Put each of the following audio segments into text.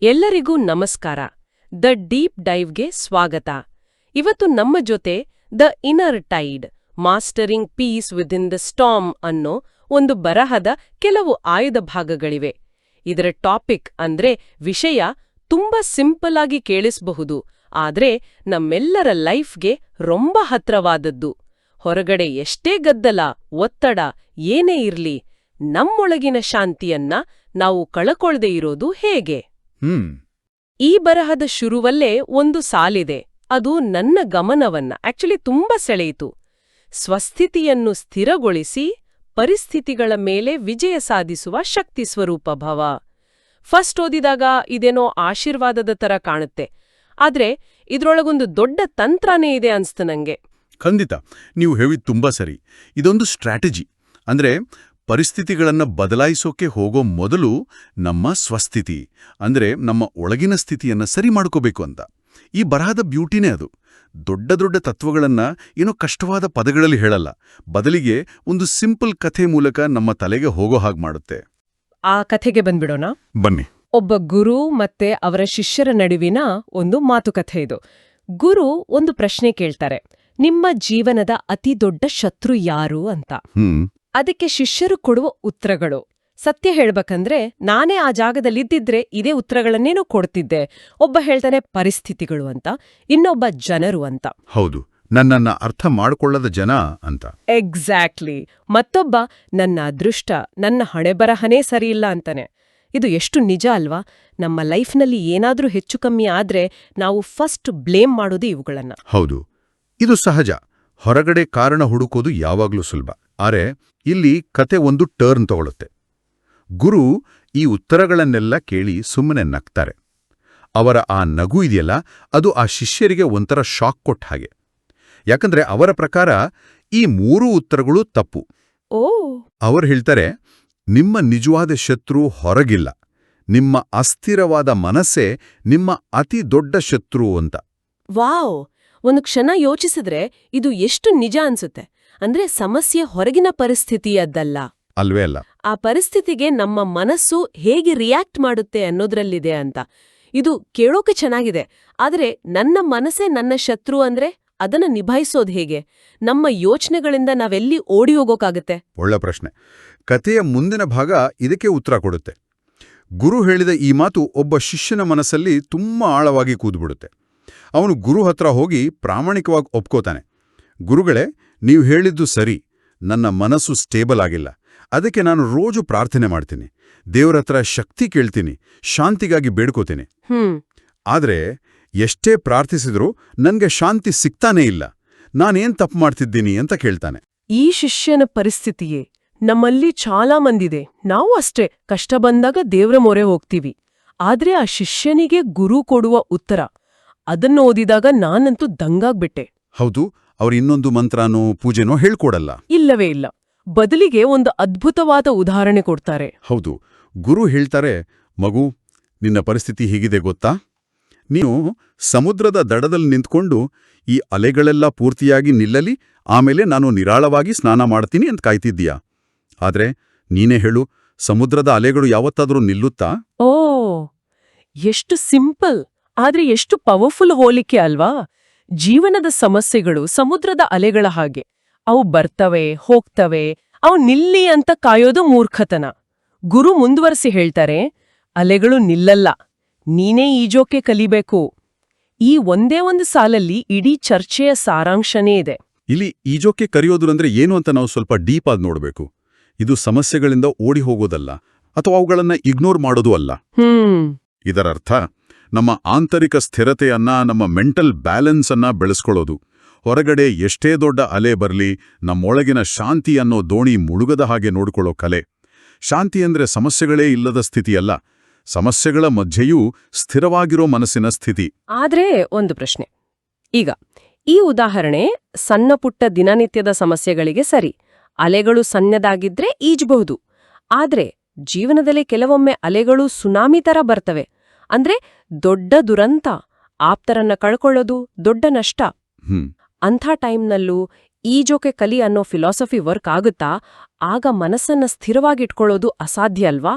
ಎಲ್ಲರಿಗೂ ನಮಸ್ಕಾರ. The deep ಡೈವ್ಗೆ ಸ್ವಾಗತ. ಇವತ್ತು ನಮ್ಮ ಜೊತೆ the inner tide mastering peace within the storm ಅನ್ನೋ ಒಂದು ಬರಹದ ಕೆಲವು ಆಯ್ದ ಭಾಗಗಳಿವೆ. ಇದರ ಟಾಪಿಕ್ ಅಂದ್ರೆ ವಿಷಯ ತುಂಬಾ ಸಿಂಪಲ್ ಆಗಿ ಕೇಳಿಸಬಹುದು, ಆದ್ರೆ ನಮ್ಮೆಲ್ಲರ ಲೈಫ್ಗೆ ರೊಂಬ ಹತ್ರವಾದದ್ದು. ಹೊರಗಡೆ ಎಷ್ಟೇ ಗದ್ದಲ, ಒತ್ತಡ ಏನೇ ಇರ್ಲಿ, ನಮ್ಮೊಳಗಿನ ಶಾಂತಿಯನ್ನ ನಾವು ಕಳಕೊಳ್ದೇ ಇರೋದು ಹೇಗೆ? ಈ ಬರಹದ ಶುರುವಲ್ಲೇ ಒಂದು ಸಾಲಿದೆ. ಅದು ನನ್ನ ಗಮನವನ್ನ ತುಂಬಾ ಸೆಳೆಯಿತು. ಸ್ವಸ್ಥಿತಿಯನ್ನು ಸ್ಥಿರಗೊಳಿಸಿ ಪರಿಸ್ಥಿತಿಗಳ ಮೇಲೆ ವಿಜಯ ಸಾಧಿಸುವ ಶಕ್ತಿ ಸ್ವರೂಪ ಭವ. ಫಸ್ಟ್ ಓದಿದಾಗ ಇದೇನೋ ಆಶೀರ್ವಾದದ ತರ ಕಾಣುತ್ತೆ, ಆದ್ರೆ ಇದ್ರೊಳಗೊಂದು ದೊಡ್ಡ ತಂತ್ರನೇ ಇದೆ ಅನ್ಸ್ತು ನಂಗೆ. ಖಂಡಿತ, ನೀವು ಹೇಳಿದ್ ತುಂಬಾ ಸರಿ. ಇದೊಂದು ಸ್ಟ್ರಾಟಜಿ. ಅಂದ್ರೆ ಪರಿಸ್ಥಿತಿಗಳನ್ನು ಬದಲಾಯಿಸೋಕೆ ಹೋಗೋ ಮೊದಲು ನಮ್ಮ ಸ್ವಸ್ಥಿತಿ ಅಂದ್ರೆ ನಮ್ಮ ಒಳಗಿನ ಸ್ಥಿತಿಯನ್ನ ಸರಿ ಮಾಡ್ಕೋಬೇಕು ಅಂತ. ಈ ಬರಹದ ಬ್ಯೂಟಿನೇ ಅದು. ದೊಡ್ಡ ದೊಡ್ಡ ತತ್ವಗಳನ್ನ ಏನೋ ಕಷ್ಟವಾದ ಪದಗಳಲ್ಲಿ ಹೇಳಲ್ಲ, ಬದಲಿಗೆ ಒಂದು ಸಿಂಪಲ್ ಕಥೆ ಮೂಲಕ ನಮ್ಮ ತಲೆಗೆ ಹೋಗೋ ಹಾಗೆ ಮಾಡುತ್ತೆ. ಆ ಕಥೆಗೆ ಬಂದ್ಬಿಡೋಣ, ಬನ್ನಿ. ಒಬ್ಬ ಗುರು ಮತ್ತೆ ಅವರ ಶಿಷ್ಯರ ನಡುವಿನ ಒಂದು ಮಾತುಕತೆ ಇದು. ಗುರು ಒಂದು ಪ್ರಶ್ನೆ ಕೇಳ್ತಾರೆ, ನಿಮ್ಮ ಜೀವನದ ಅತಿ ದೊಡ್ಡ ಶತ್ರು ಯಾರು ಅಂತ. ಅದಕ್ಕೆ ಶಿಷ್ಯರು ಕೊಡುವ ಉತ್ತರಗಳು. ಸತ್ಯ ಹೇಳ್ಬೇಕಂದ್ರೆ ನಾನೇ ಆ ಜಾಗದಲ್ಲಿದ್ದಿದ್ರೆ ಇದೇ ಉತ್ತರಗಳನ್ನೇನೋ ಕೊಡ್ತಿದ್ದೆ. ಒಬ್ಬ ಹೇಳ್ತಾನೆ ಪರಿಸ್ಥಿತಿಗಳು ಅಂತ, ಇನ್ನೊಬ್ಬ ಜನರು ಅಂತ. ಹೌದು, ನನ್ನನ್ನ ಅರ್ಥ ಮಾಡ್ಕೊಳ್ಳದ ಜನ ಅಂತ. ಎಕ್ಸಾಕ್ಟ್ಲಿ. ಮತ್ತೊಬ್ಬ ನನ್ನ ಅದೃಷ್ಟ, ನನ್ನ ಹಣೆಬರಹನೇ ಸರಿಯಿಲ್ಲ ಅಂತಾನೆ. ಇದು ಎಷ್ಟು ನಿಜ ಅಲ್ವಾ? ನಮ್ಮ ಲೈಫ್ನಲ್ಲಿ ಏನಾದ್ರೂ ಹೆಚ್ಚು ಕಮ್ಮಿ ಆದ್ರೆ ನಾವು ಫಸ್ಟ್ ಬ್ಲೇಮ್ ಮಾಡೋದು ಇವುಗಳನ್ನ. ಹೌದು, ಇದು ಸಹಜ. ಹೊರಗಡೆ ಕಾರಣ ಹುಡುಕೋದು ಯಾವಾಗ್ಲೂ ಸುಲಭ. ಆರೆ ಇಲ್ಲಿ ಕತೆ ಒಂದು ಟರ್ನ್ ತಗೊಳುತ್ತೆ. ಗುರು ಈ ಉತ್ತರಗಳನ್ನೆಲ್ಲ ಕೇಳಿ ಸುಮ್ಮನೆ ನಗ್ತಾರೆ. ಅವರ ಆ ನಗು ಇದೆಯಲ್ಲ, ಅದು ಆ ಶಿಷ್ಯರಿಗೆ ಒಂಥರ ಶಾಕ್ ಕೊಟ್ಟ ಹಾಗೆ. ಯಾಕಂದ್ರೆ ಅವರ ಪ್ರಕಾರ ಈ ಮೂರೂ ಉತ್ತರಗಳು ತಪ್ಪು. ಅವರು ಹೇಳ್ತಾರೆ, ನಿಮ್ಮ ನಿಜವಾದ ಶತ್ರು ಹೊರಗಿಲ್ಲ, ನಿಮ್ಮ ಅಸ್ಥಿರವಾದ ಮನಸ್ಸೇ ನಿಮ್ಮ ಅತಿ ದೊಡ್ಡ ಶತ್ರು ಅಂತ. ವಾವ್! ಒಂದು ಕ್ಷಣ ಯೋಚಿಸಿದ್ರೆ ಇದು ಎಷ್ಟು ನಿಜ ಅನ್ಸುತ್ತೆ. ಅಂದ್ರೆ ಸಮಸ್ಯೆ ಹೊರಗಿನ ಪರಿಸ್ಥಿತಿಯದ್ದಲ್ಲ, ಅಲ್ವೇ ಅಲ್ಲ, ಆ ಪರಿಸ್ಥಿತಿಗೆ ನಮ್ಮ ಮನಸ್ಸು ಹೇಗೆ ರಿಯಾಕ್ಟ್ ಮಾಡುತ್ತೆ ಅನ್ನೋದ್ರಲ್ಲಿದೆ ಅಂತ. ಇದು ಕೇಳೋಕೆ ಚೆನ್ನಾಗಿದೆ, ಆದ್ರೆ ನನ್ನ ಮನಸ್ಸೇ ನನ್ನ ಶತ್ರು ಅಂದ್ರೆ ಅದನ್ನ ನಿಭಾಯಿಸೋದು ಹೇಗೆ? ನಮ್ಮ ಯೋಚನೆಗಳಿಂದ ನಾವೆಲ್ಲಿ ಓಡಿ ಹೋಗೋಕಾಗತ್ತೆ? ಒಳ್ಳೆ ಪ್ರಶ್ನೆ. ಕಥೆಯ ಮುಂದಿನ ಭಾಗ ಇದಕ್ಕೆ ಉತ್ತರ ಕೊಡುತ್ತೆ. ಗುರು ಹೇಳಿದ ಈ ಮಾತು ಒಬ್ಬ ಶಿಷ್ಯನ ಮನಸ್ಸಲ್ಲಿ ತುಂಬಾ ಆಳವಾಗಿ ಕೂದ್ಬಿಡುತ್ತೆ. ಅವನು ಗುರು ಹತ್ರ ಹೋಗಿ ಪ್ರಾಮಾಣಿಕವಾಗಿ ಒಪ್ಕೋತಾನೆ. ಗುರುಗಳೇ, ನೀವು ಹೇಳಿದ್ದು ಸರಿ, ನನ್ನ ಮನಸ್ಸು ಸ್ಟೇಬಲ್ ಆಗಿಲ್ಲ, ಅದಕ್ಕೆ ನಾನು ರೋಜು ಪ್ರಾರ್ಥನೆ ಮಾಡ್ತೀನಿ, ದೇವ್ರ ಹತ್ರ ಶಕ್ತಿ ಕೇಳ್ತೀನಿ, ಶಾಂತಿಗಾಗಿ ಬೇಡ್ಕೋತೀನಿ. ಆದ್ರೆ ಎಷ್ಟೇ ಪ್ರಾರ್ಥಿಸಿದ್ರೂ ನನ್ಗೆ ಶಾಂತಿ ಸಿಗ್ತಾನೇ ಇಲ್ಲ, ನಾನೇನ್ ತಪ್ಪು ಮಾಡ್ತಿದ್ದೀನಿ ಅಂತ ಕೇಳ್ತಾನೆ. ಈ ಶಿಷ್ಯನ ಪರಿಸ್ಥಿತಿಯೇ ನಮ್ಮಲ್ಲಿ ಚಾಲಾ ಮಂದಿದೆ. ನಾವು ಅಷ್ಟೇ, ಕಷ್ಟ ಬಂದಾಗ ದೇವ್ರ ಮೊರೆ ಹೋಗ್ತೀವಿ. ಆದ್ರೆ ಆ ಶಿಷ್ಯನಿಗೆ ಗುರು ಕೊಡುವ ಉತ್ತರ, ಅದನ್ನು ಓದಿದಾಗ ನಾನಂತೂ ದಂಗಾಗ್ಬಿಟ್ಟೆ. ಹೌದು, ಅವ್ರು ಇನ್ನೊಂದು ಮಂತ್ರನೋ ಪೂಜೆನೋ ಹೇಳ್ಕೊಡಲ್ಲ. ಇಲ್ಲವೇ ಇಲ್ಲ, ಬದಲಿಗೆ ಒಂದು ಅದ್ಭುತವಾದ ಉದಾಹರಣೆ ಕೊಡ್ತಾರೆ. ಹೌದು, ಗುರು ಹೇಳ್ತಾರೆ, ಮಗು, ನಿನ್ನ ಪರಿಸ್ಥಿತಿ ಹೀಗಿದೆ ಗೊತ್ತಾ? ನೀನು ಸಮುದ್ರದ ದಡದಲ್ಲಿ ನಿಂತ್ಕೊಂಡು ಈ ಅಲೆಗಳೆಲ್ಲ ಪೂರ್ತಿಯಾಗಿ ನಿಲ್ಲಲಿ, ಆಮೇಲೆ ನಾನು ನಿರಾಳವಾಗಿ ಸ್ನಾನ ಮಾಡ್ತೀನಿ ಅಂತ ಕಾಯ್ತಿದ್ದೀಯಾ. ಆದ್ರೆ ನೀನೇ ಹೇಳು, ಸಮುದ್ರದ ಅಲೆಗಳು ಯಾವತ್ತಾದ್ರೂ ನಿಲ್ಲುತ್ತಾ? ಓ, ಎಷ್ಟು ಸಿಂಪಲ್, ಆದ್ರೆ ಎಷ್ಟು ಪವರ್ಫುಲ್ ಹೋಲಿಕೆ ಅಲ್ವಾ? ಜೀವನದ ಸಮಸ್ಯೆಗಳು ಸಮುದ್ರದ ಅಲೆಗಳ ಹಾಗೆ. ಅವು ಬರ್ತವೆ, ಹೋಗ್ತವೆ, ಅವು ನಿಲ್ಲಿ ಅಂತ ಕಾಯೋದು ಮೂರ್ಖತನ. ಗುರು ಮುಂದುವರಿಸಿ ಹೇಳ್ತಾರೆ, ಅಲೆಗಳು ನಿಲ್ಲಲ್ಲ, ನೀನೇ ಈಜೋಕೆ ಕಲಿಬೇಕು. ಈ ಒಂದೇ ಒಂದು ಸಾಲಲ್ಲಿ ಇಡೀ ಚರ್ಚೆಯ ಸಾರಾಂಶನೇ ಇದೆ. ಇಲ್ಲಿ ಈಜೋಕೆ ಕರೆಯೋದು ಅಂದ್ರೆ ಏನು ಅಂತ ನಾವು ಸ್ವಲ್ಪ ಡೀಪ್ ಆಗಿ ನೋಡ್ಬೇಕು. ಇದು ಸಮಸ್ಯೆಗಳಿಂದ ಓಡಿ ಹೋಗೋದಲ್ಲ, ಅಥವಾ ಅವುಗಳನ್ನ ಇಗ್ನೋರ್ ಮಾಡೋದು ಅಲ್ಲ. ಇದರರ್ಥ ನಮ್ಮ ಆಂತರಿಕ ಸ್ಥಿರತೆಯನ್ನ, ನಮ್ಮ ಮೆಂಟಲ್ ಬ್ಯಾಲೆನ್ಸ್ ಅನ್ನ ಬೆಳೆಸ್ಕೊಳ್ಳೋದು. ಹೊರಗಡೆ ಎಷ್ಟೇ ದೊಡ್ಡ ಅಲೆ ಬರಲಿ, ನಮ್ಮೊಳಗಿನ ಶಾಂತಿ ಅನ್ನೋ ದೋಣಿ ಮುಳುಗದ ಹಾಗೆ ನೋಡ್ಕೊಳ್ಳೋ ಕಲೆ. ಶಾಂತಿ ಅಂದ್ರೆ ಸಮಸ್ಯೆಗಳೇ ಇಲ್ಲದ ಸ್ಥಿತಿಯಲ್ಲ, ಸಮಸ್ಯೆಗಳ ಮಧ್ಯೆಯೂ ಸ್ಥಿರವಾಗಿರೋ ಮನಸ್ಸಿನ ಸ್ಥಿತಿ. ಆದ್ರೆ ಒಂದು ಪ್ರಶ್ನೆ. ಈಗ ಈ ಉದಾಹರಣೆ ಸಣ್ಣ ಪುಟ್ಟ ದಿನನಿತ್ಯದ ಸಮಸ್ಯೆಗಳಿಗೆ ಸರಿ, ಅಲೆಗಳು ಸಣ್ಣದಾಗಿದ್ರೆ ಈಜಬಹುದು. ಆದ್ರೆ ಜೀವನದಲ್ಲಿ ಕೆಲವೊಮ್ಮೆ ಅಲೆಗಳು ಸುನಾಮಿ ತರ ಬರ್ತವೆ. ಅಂದ್ರೆ ದೊಡ್ಡ ದುರಂತ, ಆಪ್ತರನ್ನ ಕಳ್ಕೊಳ್ಳೋದು, ದೊಡ್ಡ ನಷ್ಟ. ಅಂಥ ಟೈಮ್ನಲ್ಲೂ ಈಜೋಕೆ ಕಲಿ ಅನ್ನೋ ಫಿಲಾಸಫಿ ವರ್ಕ್ ಆಗುತ್ತಾ? ಆಗ ಮನಸ್ಸನ್ನ ಸ್ಥಿರವಾಗಿಟ್ಕೊಳ್ಳೋದು ಅಸಾಧ್ಯ ಅಲ್ವಾ?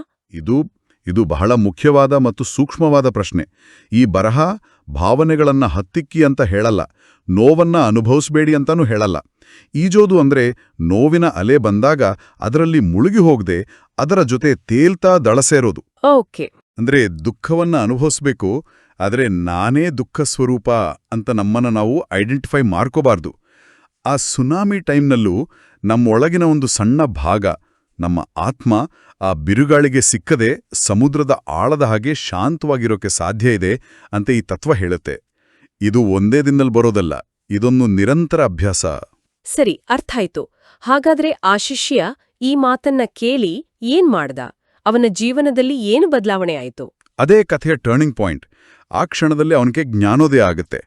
ಇದು ಬಹಳ ಮುಖ್ಯವಾದ ಮತ್ತು ಸೂಕ್ಷ್ಮವಾದ ಪ್ರಶ್ನೆ. ಈ ಬರಹ ಭಾವನೆಗಳನ್ನ ಹತ್ತಿಕ್ಕಿ ಅಂತ ಹೇಳಲ್ಲ, ನೋವನ್ನ ಅನುಭವಿಸಬೇಡಿ ಅಂತಾನೂ ಹೇಳಲ್ಲ. ಈಜೋದು ಅಂದ್ರೆ ನೋವಿನ ಅಲೆ ಬಂದಾಗ ಅದರಲ್ಲಿ ಮುಳುಗಿ ಹೋಗದೆ ಅದರ ಜೊತೆ ತೇಲ್ತಾ ದಳಸೇರೋದು. ಓಕೆ. ಅಂದ್ರೆ ದುಃಖವನ್ನ ಅನುಭವಿಸ್ಬೇಕು, ಆದರೆ ನಾನೇ ದುಃಖ ಸ್ವರೂಪ ಅಂತ ನಮ್ಮನ್ನ ನಾವು ಐಡೆಂಟಿಫೈ ಮಾಡ್ಕೋಬಾರ್ದು. ಆ ಸುನಾಮಿ ಟೈಮ್ನಲ್ಲೂ ನಮ್ಮೊಳಗಿನ ಒಂದು ಸಣ್ಣ ಭಾಗ, ನಮ್ಮ ಆತ್ಮ, ಆ ಬಿರುಗಾಳಿಗೆ ಸಿಕ್ಕದೆ ಸಮುದ್ರದ ಆಳದ ಹಾಗೆ ಶಾಂತವಾಗಿರೋಕೆ ಸಾಧ್ಯ ಇದೆ ಅಂತ ಈ ತತ್ವ ಹೇಳುತ್ತೆ. ಇದು ಒಂದೇ ದಿನದಲ್ಲಿ ಬರೋದಲ್ಲ, ಇದೊಂದು ನಿರಂತರ ಅಭ್ಯಾಸ. ಸರಿ, ಅರ್ಥ ಆಯ್ತು. ಹಾಗಾದ್ರೆ ಆ ಶಿಷ್ಯ ಈ ಮಾತನ್ನ ಕೇಳಿ ಏನ್ ಮಾಡ್ದ? ಅವನ ಜೀವನದಲ್ಲಿ ಏನು ಬದಲಾವಣೆ ಆಯ್ತು? ಅದೇ ಕಥೆಯ ಟರ್ನಿಂಗ್ ಪಾಯಿಂಟ್. ಆ ಕ್ಷಣದಲ್ಲಿ ಅವನಿಗೆ ಜ್ಞಾನೋದಯ ಆಗುತ್ತೆ.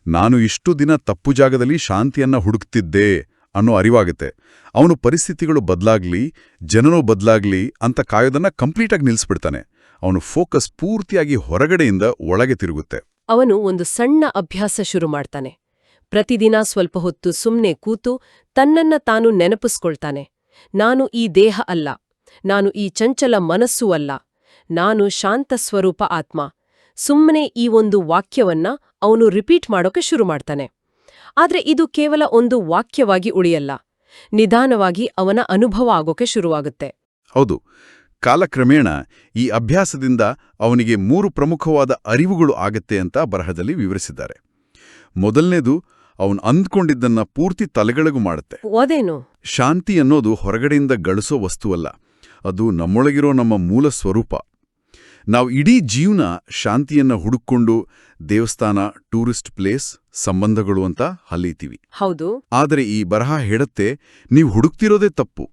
ನಾನು ಇಷ್ಟು ದಿನ ತಪ್ಪು ಜಾಗದಲ್ಲಿ ಶಾಂತಿಯನ್ನ ಹುಡುಕ್ತಿದ್ದೆ ಅನ್ನೋ ಅರಿವಾಗುತ್ತೆ. ಅವನು ಪರಿಸ್ಥಿತಿಗಳು ಬದಲಾಗ್ಲಿ, ಜನನೂ ಬದಲಾಗ್ಲಿ ಅಂತ ಕಾಯೋದನ್ನ ಕಂಪ್ಲೀಟಾಗಿ ನಿಲ್ಲಿಸ್ಬಿಡ್ತಾನೆ. ಅವನು ಫೋಕಸ್ ಪೂರ್ತಿಯಾಗಿ ಹೊರಗಡೆಯಿಂದ ಒಳಗೆ ತಿರುಗುತ್ತೆ. ಅವನು ಒಂದು ಸಣ್ಣ ಅಭ್ಯಾಸ ಶುರು ಮಾಡ್ತಾನೆ. ಪ್ರತಿದಿನ ಸ್ವಲ್ಪ ಹೊತ್ತು ಸುಮ್ನೆ ಕೂತು ತನ್ನನ್ನ ತಾನು ನೆನಪಿಸ್ಕೊಳ್ತಾನೆ. ನಾನು ಈ ದೇಹ ಅಲ್ಲ, ನಾನು ಈ ಚಂಚಲ ಮನಸ್ಸೂ ಅಲ್ಲ, ನಾನು ಶಾಂತ ಸ್ವರೂಪ ಆತ್ಮ. ಸುಮ್ಮನೆ ಈ ಒಂದು ವಾಕ್ಯವನ್ನ ಅವನು ರಿಪೀಟ್ ಮಾಡೋಕೆ ಶುರು ಮಾಡ್ತಾನೆ. ಆದ್ರೆ ಇದು ಕೇವಲ ಒಂದು ವಾಕ್ಯವಾಗಿ ಉಳಿಯಲ್ಲ. ನಿಧಾನವಾಗಿ ಅವನ ಅನುಭವ ಆಗೋಕೆ ಶುರುವಾಗುತ್ತೆ. ಹೌದು, ಕಾಲಕ್ರಮೇಣ ಈ ಅಭ್ಯಾಸದಿಂದ ಅವನಿಗೆ 3 ಪ್ರಮುಖವಾದ ಅರಿವುಗಳು ಆಗತ್ತೆ ಅಂತ ಬರಹದಲ್ಲಿ ವಿವರಿಸಿದ್ದಾರೆ. ಮೊದಲನೇದು, ಅವನು ಅಂದ್ಕೊಂಡಿದ್ದನ್ನ ಪೂರ್ತಿ ತಲೆಗೆಳಗು ಮಾಡುತ್ತೆ. ಅದೇನು? ಶಾಂತಿ ಅನ್ನೋದು ಹೊರಗಡೆಯಿಂದ ಗಳಿಸೋ ವಸ್ತುವಲ್ಲ, ಅದು ನಮ್ಮೊಳಗಿರೋ ನಮ್ಮ ಮೂಲ ಸ್ವರೂಪ. ನಾವು ಇಡೀ ಜೀವನ ಶಾಂತಿಯನ್ನ ಹುಡುಕೊಂಡು ದೇವಸ್ಥಾನ, ಟೂರಿಸ್ಟ್ ಪ್ಲೇಸ್, ಸಂಬಂಧಗಳು ಅಂತ ಹಲೀತೀವಿ. ಹೌದು. ಆದರೆ ಈ ಬರಹ ಹೇಳುತ್ತೆ, ನೀವು ಹುಡುಕ್ತಿರೋದೇ ತಪ್ಪು.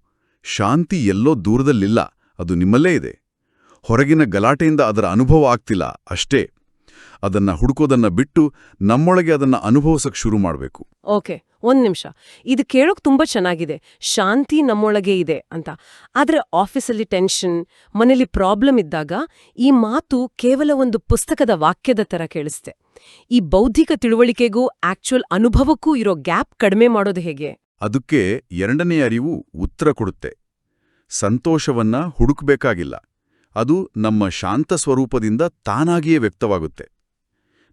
ಶಾಂತಿ ಎಲ್ಲೋ ದೂರದಲ್ಲಿಲ್ಲ, ಅದು ನಿಮ್ಮಲ್ಲೇ ಇದೆ. ಹೊರಗಿನ ಗಲಾಟೆಯಿಂದ ಅದರ ಅನುಭವ ಆಗ್ತಿಲ್ಲ ಅಷ್ಟೇ. ಅದನ್ನ ಹುಡುಕೋದನ್ನ ಬಿಟ್ಟು ನಮ್ಮೊಳಗೆ ಅದನ್ನ ಅನುಭವಿಸಕ್ ಶುರು ಮಾಡಬೇಕು. ಓಕೆ, ಒಂದ್ ನಿಮಿಷ. ಇದು ಕೇಳೋಕ್ ತುಂಬಾ ಚೆನ್ನಾಗಿದೆ, ಶಾಂತಿ ನಮ್ಮೊಳಗೆ ಇದೆ ಅಂತ. ಆದ್ರೆ ಆಫೀಸಲ್ಲಿ ಟೆನ್ಷನ್, ಮನೇಲಿ ಪ್ರಾಬ್ಲಮ್ ಇದ್ದಾಗ ಈ ಮಾತು ಕೇವಲ ಒಂದು ಪುಸ್ತಕದ ವಾಕ್ಯದ ತರ ಕೇಳಿಸ್ತೆ. ಈ ಬೌದ್ಧಿಕ ತಿಳುವಳಿಕೆಗೂ ಆಕ್ಚುಯಲ್ ಅನುಭವಕ್ಕೂ ಇರೋ ಗ್ಯಾಪ್ ಕಡಿಮೆ ಮಾಡೋದು ಹೇಗೆ? ಅದಕ್ಕೆ ಎರಡನೇ ಅರಿವು ಉತ್ತರ ಕೊಡುತ್ತೆ. ಸಂತೋಷವನ್ನ ಹುಡುಕ್ಬೇಕಾಗಿಲ್ಲ, ಅದು ನಮ್ಮ ಶಾಂತ ಸ್ವರೂಪದಿಂದ ತಾನಾಗಿಯೇ ವ್ಯಕ್ತವಾಗುತ್ತೆ.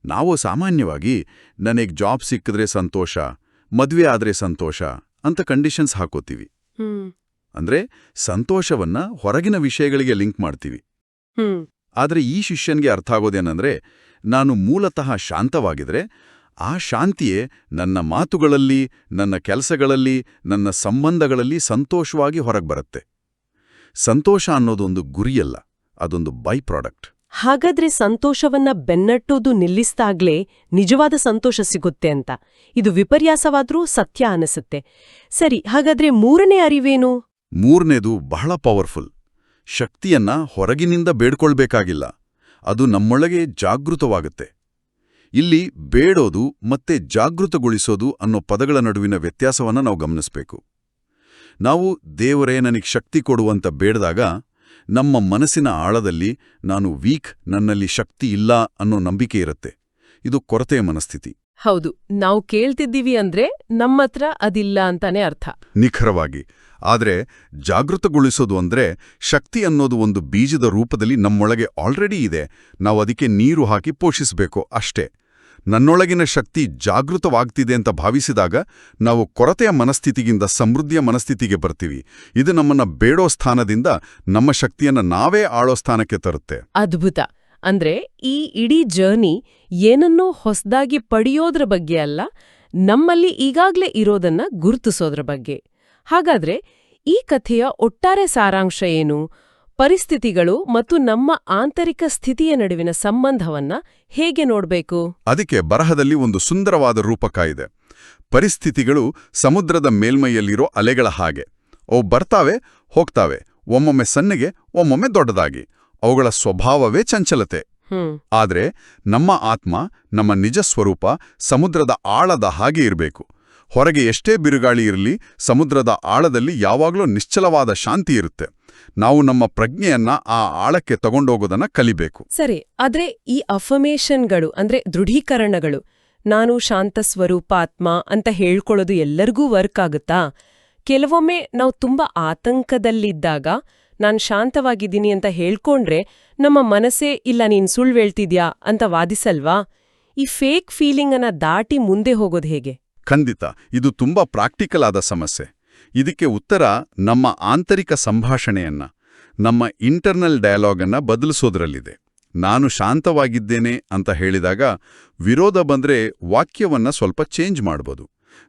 ನಾವು ಸಾಮಾನ್ಯವಾಗಿ ನನಗೆ ಜಾಬ್ ಸಿಕ್ಕಿದ್ರೆ ಸಂತೋಷ, ಮದ್ವೆ ಆದ್ರೆ ಸಂತೋಷ ಅಂತ ಕಂಡೀಷನ್ಸ್ ಹಾಕೋತೀವಿ. ಅಂದ್ರೆ ಸಂತೋಷವನ್ನ ಹೊರಗಿನ ವಿಷಯಗಳಿಗೆ ಲಿಂಕ್ ಮಾಡ್ತೀವಿ. ಆದ್ರೆ ಈ ಶಿಷ್ಯನ್ಗೆ ಅರ್ಥ ಆಗೋದೇನಂದ್ರೆ, ನಾನು ಮೂಲತಃ ಶಾಂತವಾಗಿದ್ರೆ ಆ ಶಾಂತಿಯೇ ನನ್ನ ಮಾತುಗಳಲ್ಲಿ, ನನ್ನ ಕೆಲಸಗಳಲ್ಲಿ, ನನ್ನ ಸಂಬಂಧಗಳಲ್ಲಿ ಸಂತೋಷವಾಗಿ ಹೊರಗ್ಬರುತ್ತೆ. ಸಂತೋಷ ಅನ್ನೋದೊಂದು ಗುರಿಯಲ್ಲ, ಅದೊಂದು ಬೈ ಪ್ರಾಡಕ್ಟ್. ಹಾಗಾದ್ರೆ ಸಂತೋಷವನ್ನ ಬೆನ್ನಟ್ಟೋದು ನಿಲ್ಲಿಸ್ದಾಗ್ಲೇ ನಿಜವಾದ ಸಂತೋಷ ಸಿಗುತ್ತೆ ಅಂತ. ಇದು ವಿಪರ್ಯಾಸವಾದ್ರೂ ಸತ್ಯ ಅನಿಸುತ್ತೆ. ಸರಿ, ಹಾಗಾದ್ರೆ ಮೂರನೇ ಅರಿವೇನು? ಮೂರನೇದು ಬಹಳ ಪವರ್ಫುಲ್. ಶಕ್ತಿಯನ್ನ ಹೊರಗಿನಿಂದ ಬೇಡ್ಕೊಳ್ಬೇಕಾಗಿಲ್ಲ, ಅದು ನಮ್ಮೊಳಗೆ ಜಾಗೃತವಾಗುತ್ತೆ. ಇಲ್ಲಿ ಬೇಡೋದು ಮತ್ತೆ ಜಾಗೃತಗೊಳಿಸೋದು ಅನ್ನೋ ಪದಗಳ ನಡುವಿನ ವ್ಯತ್ಯಾಸವನ್ನ ನಾವು ಗಮನಿಸಬೇಕು. ನಾವು ದೇವರೇ ನನಗೆ ಶಕ್ತಿ ಕೊಡುವಂತ ಬೇಡದಾಗ ನಮ್ಮ ಮನಸ್ಸಿನ ಆಳದಲ್ಲಿ ನಾನು ವೀಕ್, ನನ್ನಲ್ಲಿ ಶಕ್ತಿ ಇಲ್ಲ ಅನ್ನೋ ನಂಬಿಕೆ ಇರುತ್ತೆ. ಇದು ಕೊರತೆಯ ಮನಸ್ಥಿತಿ. ಹೌದು, ನಾವು ಕೇಳ್ತಿದ್ದೀವಿ ಅಂದ್ರೆ ನಮ್ಮತ್ರ ಅದಿಲ್ಲ ಅಂತಾನೆ ಅರ್ಥ. ನಿಖರವಾಗಿ. ಆದ್ರೆ ಜಾಗೃತಗೊಳಿಸೋದು ಅಂದ್ರೆ ಶಕ್ತಿ ಅನ್ನೋದು ಒಂದು ಬೀಜದ ರೂಪದಲ್ಲಿ ನಮ್ಮೊಳಗೆ ಆಲ್ರೆಡಿ ಇದೆ, ನಾವು ಅದಕ್ಕೆ ನೀರು ಹಾಕಿ ಪೋಷಿಸಬೇಕು ಅಷ್ಟೇ. ನನ್ನೊಳಗಿನ ಶಕ್ತಿ ಜಾಗೃತವಾಗ್ತಿದೆ ಅಂತ ಭಾವಿಸಿದಾಗ ನಾವು ಕೊರತೆಯ ಮನಸ್ಥಿತಿಗಿಂತ ಸಮೃದ್ಧಿಯ ಮನಸ್ಥಿತಿಗೆ ಬರ್ತೀವಿ. ಇದು ನಮ್ಮನ್ನ ಬೇಡೋ ಸ್ಥಾನದಿಂದ ನಮ್ಮ ಶಕ್ತಿಯನ್ನ ನಾವೇ ಆಳೋ ಸ್ಥಾನಕ್ಕೆ ತರುತ್ತೆ. ಅದ್ಭುತ. ಅಂದ್ರೆ ಈ ಇಡೀ ಜರ್ನಿ ಏನನ್ನೋ ಹೊಸದಾಗಿ ಪಡೆಯೋದ್ರ ಬಗ್ಗೆ ಅಲ್ಲ, ನಮ್ಮಲ್ಲಿ ಈಗಾಗ್ಲೇ ಇರೋದನ್ನ ಗುರುತಿಸೋದ್ರ ಬಗ್ಗೆ. ಹಾಗಾದ್ರೆ ಈ ಕಥೆಯ ಒಟ್ಟಾರೆ ಸಾರಾಂಶ ಏನು? ಪರಿಸ್ಥಿತಿಗಳು ಮತ್ತು ನಮ್ಮ ಆಂತರಿಕ ಸ್ಥಿತಿಯ ನಡುವಿನ ಸಂಬಂಧವನ್ನ ಹೇಗೆ ನೋಡ್ಬೇಕು? ಅದಕ್ಕೆ ಬರಹದಲ್ಲಿ ಒಂದು ಸುಂದರವಾದ ರೂಪಕ ಇದೆ. ಪರಿಸ್ಥಿತಿಗಳು ಸಮುದ್ರದ ಮೇಲ್ಮೈಯಲ್ಲಿರೋ ಅಲೆಗಳ ಹಾಗೆ. ಅವು ಬರ್ತಾವೆ, ಹೋಗ್ತಾವೆ, ಒಮ್ಮೊಮ್ಮೆ ಸಣ್ಣಗೆ, ಒಮ್ಮೊಮ್ಮೆ ದೊಡ್ಡದಾಗಿ. ಅವುಗಳ ಸ್ವಭಾವವೇ ಚಂಚಲತೆ. ಆದ್ರೆ ನಮ್ಮ ಆತ್ಮ, ನಮ್ಮ ನಿಜ ಸ್ವರೂಪ ಸಮುದ್ರದ ಆಳದ ಹಾಗೆ ಇರಬೇಕು. ಹೊರಗೆ ಎಷ್ಟೇ ಬಿರುಗಾಳಿ ಇರಲಿ, ಸಮುದ್ರದ ಆಳದಲ್ಲಿ ಯಾವಾಗಲೂ ನಿಶ್ಚಲವಾದ ಶಾಂತಿ ಇರುತ್ತೆ. ನಾವು ನಮ್ಮ ಪ್ರಜ್ಞೆಯನ್ನ ಆ ಆಳಕ್ಕೆ ತಗೊಂಡೋಗೋದನ್ನ ಕಲಿಬೇಕು. ಸರಿ, ಆದ್ರೆ ಈ ಅಫರ್ಮೇಷನ್ಗಳು ಅಂದ್ರೆ ದೃಢೀಕರಣಗಳು, ನಾನು ಶಾಂತ ಸ್ವರೂಪಾತ್ಮ ಅಂತ ಹೇಳ್ಕೊಳ್ಳೋದು ಎಲ್ಲರಿಗೂ ವರ್ಕ್ ಆಗುತ್ತಾ? ಕೆಲವೊಮ್ಮೆ ನಾವು ತುಂಬಾ ಆತಂಕದಲ್ಲಿದ್ದಾಗ ನಾನ್ ಶಾಂತವಾಗಿದ್ದೀನಿ ಅಂತ ಹೇಳ್ಕೊಂಡ್ರೆ ನಮ್ಮ ಮನಸ್ಸೇ ಇಲ್ಲ ನೀನ್ ಸುಳ್ವೇಳ್ತಿದ್ಯಾ ಅಂತ ವಾದಿಸಲ್ವಾ? ಈ ಫೇಕ್ ಫೀಲಿಂಗನ್ನ ದಾಟಿ ಮುಂದೆ ಹೋಗೋದು ಹೇಗೆ? ಖಂಡಿತ, ಇದು ತುಂಬಾ ಪ್ರಾಕ್ಟಿಕಲ್ ಆದ ಸಮಸ್ಯೆ. ಇದಕ್ಕೆ ಉತ್ತರ ನಮ್ಮ ಆಂತರಿಕ ಸಂಭಾಷಣೆಯನ್ನ, ನಮ್ಮ ಇಂಟರ್ನಲ್ ಡಯಲಾಗನ್ನ ಬದಲಿಸೋದ್ರಲ್ಲಿದೆ. ನಾನು ಶಾಂತವಾಗಿದ್ದೇನೆ ಅಂತ ಹೇಳಿದಾಗ ವಿರೋಧ ಬಂದ್ರೆ ವಾಕ್ಯವನ್ನ ಸ್ವಲ್ಪ ಚೇಂಜ್ ಮಾಡ್ಬೋದು.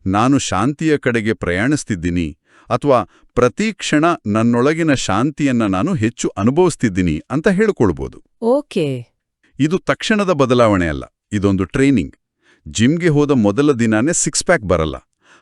ನಾನು ಶಾಂತಿಯ ಕಡೆಗೆ ಪ್ರಯಾಣಿಸ್ತಿದ್ದೀನಿ ಅಥವಾ ಪ್ರತಿ ಕ್ಷಣ ನನ್ನೊಳಗಿನ ಶಾಂತಿಯನ್ನ ನಾನು ಹೆಚ್ಚು ಅನುಭವಿಸ್ತಿದ್ದೀನಿ ಅಂತ ಹೇಳ್ಕೊಳ್ಬೋದು. ಓಕೆ. ಇದು ತಕ್ಷಣದ ಬದಲಾವಣೆ ಅಲ್ಲ, ಇದೊಂದು ಟ್ರೈನಿಂಗ್. ಜಿಮ್ಗೆ ಹೋದ ಮೊದಲ ದಿನಾನೇ ಸಿಕ್ಸ್ ಪ್ಯಾಕ್ ಬರಲ್ಲ.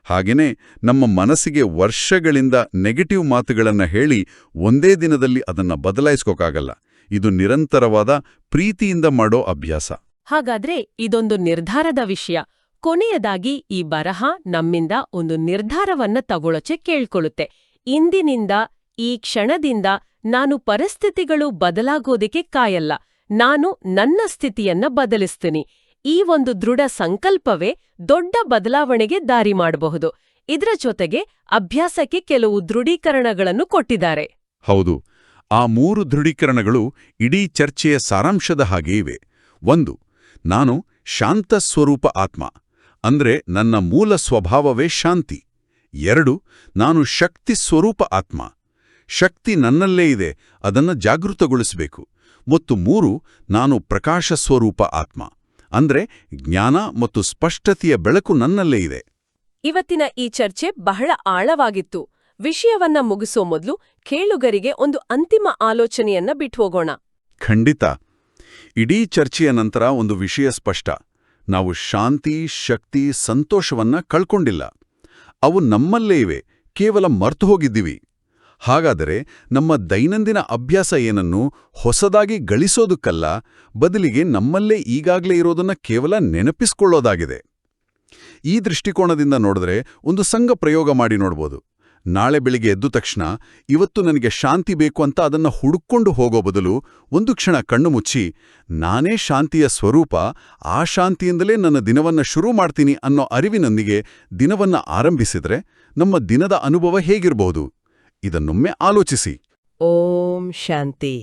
ಹಾಗೇನೆ ನಮ್ಮ ಮನಸ್ಸಿಗೆ ವರ್ಷಗಳಿಂದ ನೆಗೆಟಿವ್ ಮಾತುಗಳನ್ನ ಹೇಳಿ ಒಂದೇ ದಿನದಲ್ಲಿ ಅದನ್ನ ಬದಲಾಯಿಸ್ಕೋಕಾಗಲ್ಲ. ಇದು ನಿರಂತರವಾದ ಪ್ರೀತಿಯಿಂದ ಮಾಡೋ ಅಭ್ಯಾಸ. ಹಾಗಾದ್ರೆ ಇದೊಂದು ನಿರ್ಧಾರದ ವಿಷಯ. ಕೊನೆಯದಾಗಿ ಈ ಬರಹ ನಮ್ಮಿಂದ ಒಂದು ನಿರ್ಧಾರವನ್ನ ತಗೊಳಚೆ ಕೇಳ್ಕೊಳ್ಳುತ್ತೆ. ಇಂದಿನಿಂದ, ಈ ಕ್ಷಣದಿಂದ ನಾನು ಪರಿಸ್ಥಿತಿಗಳು ಬದಲಾಗೋದಕ್ಕೆ ಕಾಯಲ್ಲ, ನಾನು ನನ್ನ ಸ್ಥಿತಿಯನ್ನ ಬದಲಿಸ್ತೀನಿ. ಈ ಒಂದು ದೃಢ ಸಂಕಲ್ಪವೇ ದೊಡ್ಡ ಬದಲಾವಣೆಗೆ ದಾರಿ ಮಾಡಬಹುದು. ಇದರ ಜೊತೆಗೆ ಅಭ್ಯಾಸಕ್ಕೆ ಕೆಲವು ದೃಢೀಕರಣಗಳನ್ನು ಕೊಟ್ಟಿದ್ದಾರೆ. ಹೌದು, ಆ 3 ದೃಢೀಕರಣಗಳು ಇಡೀ ಚರ್ಚೆಯ ಸಾರಾಂಶದ ಹಾಗೆ ಇವೆ. 1. ನಾನು ಶಾಂತ ಸ್ವರೂಪ ಆತ್ಮ, ಅಂದ್ರೆ ನನ್ನ ಮೂಲ ಸ್ವಭಾವವೇ ಶಾಂತಿ. 2. ನಾನು ಶಕ್ತಿ ಸ್ವರೂಪ ಆತ್ಮ, ಶಕ್ತಿ ನನ್ನಲ್ಲೇ ಇದೆ, ಅದನ್ನ ಜಾಗೃತಗೊಳಿಸಬೇಕು. ಮತ್ತು 3. ನಾನು ಪ್ರಕಾಶ ಸ್ವರೂಪ ಆತ್ಮ, ಅಂದ್ರೆ ಜ್ಞಾನ ಮತ್ತು ಸ್ಪಷ್ಟತೆಯ ಬೆಳಕು ನನ್ನಲ್ಲೇ ಇದೆ. ಇವತ್ತಿನ ಈ ಚರ್ಚೆ ಬಹಳ ಆಳವಾಗಿತ್ತು. ವಿಷಯವನ್ನ ಮುಗಿಸೋ ಮೊದಲು ಕೇಳುಗರಿಗೆ ಒಂದು ಅಂತಿಮ ಆಲೋಚನೆಯನ್ನ ಬಿಟ್ಹೋಗೋಣ. ಖಂಡಿತ. ಇಡೀ ಚರ್ಚೆಯ ನಂತರ ಒಂದು ವಿಷಯ ಸ್ಪಷ್ಟ. ನಾವು ಶಾಂತಿ, ಶಕ್ತಿ, ಸಂತೋಷವನ್ನ ಕಳ್ಕೊಂಡಿಲ್ಲ. ಅವು ನಮ್ಮಲ್ಲೇ ಇವೆ, ಕೇವಲ ಮರ್ತು ಹೋಗಿದ್ದೀವಿ. ಹಾಗಾದರೆ ನಮ್ಮ ದೈನಂದಿನ ಅಭ್ಯಾಸ ಏನನ್ನು ಹೊಸದಾಗಿ ಗಳಿಸೋದಕ್ಕಲ್ಲ, ಬದಲಿಗೆ ನಮ್ಮಲ್ಲೇ ಈಗಾಗಲೇ ಇರೋದನ್ನ ಕೇವಲ ನೆನಪಿಸ್ಕೊಳ್ಳೋದಾಗಿದೆ. ಈ ದೃಷ್ಟಿಕೋನದಿಂದ ನೋಡಿದ್ರೆ ಒಂದು ಸಂಘ ಪ್ರಯೋಗ ಮಾಡಿ ನೋಡ್ಬೋದು. ನಾಳೆ ಬೆಳಿಗ್ಗೆ ಎದ್ದ ತಕ್ಷಣ ಇವತ್ತು ನನಗೆ ಶಾಂತಿ ಬೇಕು ಅಂತ ಅದನ್ನ ಹುಡುಕೊಂಡು ಹೋಗೋ ಬದಲು ಒಂದು ಕ್ಷಣ ಕಣ್ಣು ಮುಚ್ಚಿ ನಾನೇ ಶಾಂತಿಯ ಸ್ವರೂಪ, ಆ ಶಾಂತಿಯಿಂದಲೇ ನನ್ನ ದಿನವನ್ನ ಶುರು ಮಾಡ್ತೀನಿ ಅನ್ನೋ ಅರಿವಿನೊಂದಿಗೆ ದಿನವನ್ನ ಆರಂಭಿಸಿದ್ರೆ ನಮ್ಮ ದಿನದ ಅನುಭವ ಹೇಗಿರಬಹುದು? ಇದನ್ನೊಮ್ಮೆ ಆಲೋಚಿಸಿ. ಓಂ ಶಾಂತಿ.